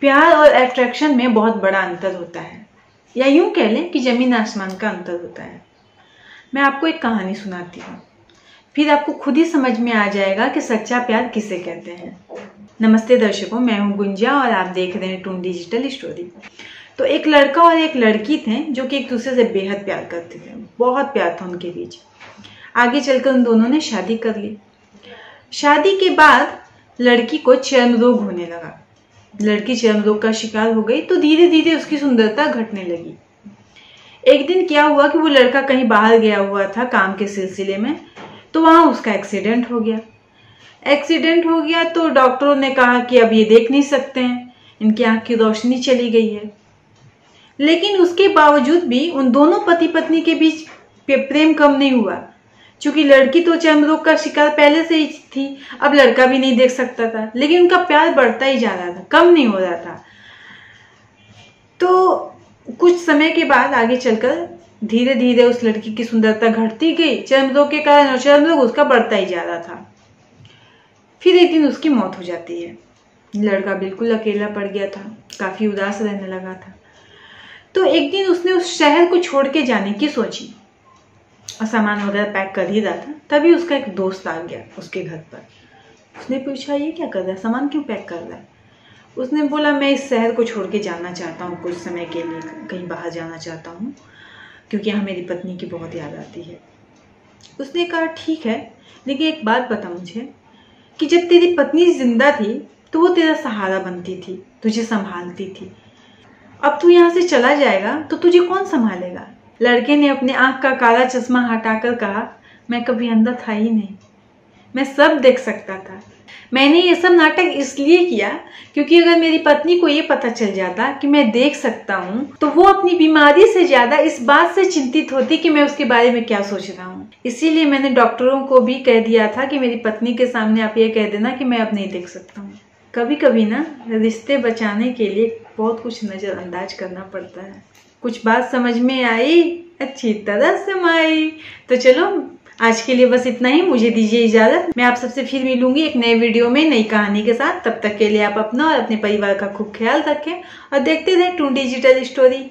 प्यार और अट्रैक्शन में बहुत बड़ा अंतर होता है, या यूं कह लें कि जमीन आसमान का अंतर होता है। मैं आपको एक कहानी सुनाती हूँ, फिर आपको खुद ही समझ में आ जाएगा कि सच्चा प्यार किसे कहते हैं। नमस्ते दर्शकों, मैं हूँ गुंजा और आप देख रहे हैं टून डिजिटल स्टोरी। तो एक लड़का और एक लड़की थे जो कि एक दूसरे से बेहद प्यार करते थे, बहुत प्यार था उनके बीच। आगे चलकर उन दोनों ने शादी कर ली। शादी के बाद लड़की को चर्म रोग होने लगा। लड़की चर्म रोग का शिकार हो गई तो धीरे धीरे उसकी सुंदरता घटने लगी। एक दिन क्या हुआ कि वो लड़का कहीं बाहर गया हुआ था काम के सिलसिले में, तो वहां उसका एक्सीडेंट हो गया। तो डॉक्टरों ने कहा कि अब ये देख नहीं सकते हैं, इनकी आंख की रोशनी चली गई है। लेकिन उसके बावजूद भी उन दोनों पति पत्नी के बीच प्रेम कम नहीं हुआ। क्योंकि लड़की तो चर्म रोग का शिकार पहले से ही थी, अब लड़का भी नहीं देख सकता था, लेकिन उनका प्यार बढ़ता ही जा रहा था, कम नहीं हो रहा था। तो कुछ समय के बाद आगे चलकर धीरे धीरे उस लड़की की सुंदरता घटती गई चर्म रोग के कारण, और चर्म रोग उसका बढ़ता ही जा रहा था। फिर एक दिन उसकी मौत हो जाती है। लड़का बिल्कुल अकेला पड़ गया था, काफी उदास रहने लगा था। तो एक दिन उसने उस शहर को छोड़ के जाने की सोची और सामान वगैरह पैक कर ही रहा था, तभी उसका एक दोस्त आ गया उसके घर पर। उसने पूछा, ये क्या कर रहा है, सामान क्यों पैक कर रहा है? उसने बोला, मैं इस शहर को छोड़ के जाना चाहता हूँ, कुछ समय के लिए कहीं बाहर जाना चाहता हूँ, क्योंकि यहाँ मेरी पत्नी की बहुत याद आती है। उसने कहा, ठीक है, लेकिन एक बात बता मुझे कि जब तेरी पत्नी जिंदा थी तो वो तेरा सहारा बनती थी, तुझे संभालती थी। अब तू यहाँ से चला जाएगा तो तुझे कौन संभालेगा? लड़के ने अपने आंख का काला चश्मा हटाकर कहा, मैं कभी अंधा था ही नहीं, मैं सब देख सकता था। मैंने ये सब नाटक इसलिए किया क्योंकि अगर मेरी पत्नी को ये पता चल जाता कि मैं देख सकता हूँ तो वो अपनी बीमारी से ज्यादा इस बात से चिंतित होती कि मैं उसके बारे में क्या सोच रहा हूँ। इसीलिए मैंने डॉक्टरों को भी कह दिया था कि मेरी पत्नी के सामने आप ये कह देना कि मैं अब नहीं देख सकता हूँ। कभी कभी ना रिश्ते बचाने के लिए बहुत कुछ नजरअंदाज करना पड़ता है। कुछ बात समझ में आई, अच्छी तरह समाई। तो चलो आज के लिए बस इतना ही, मुझे दीजिए इजाजत। मैं आप सबसे फिर मिलूंगी एक नए वीडियो में नई कहानी के साथ। तब तक के लिए आप अपना और अपने परिवार का खूब ख्याल रखें और देखते रहें टून डिजिटल स्टोरी।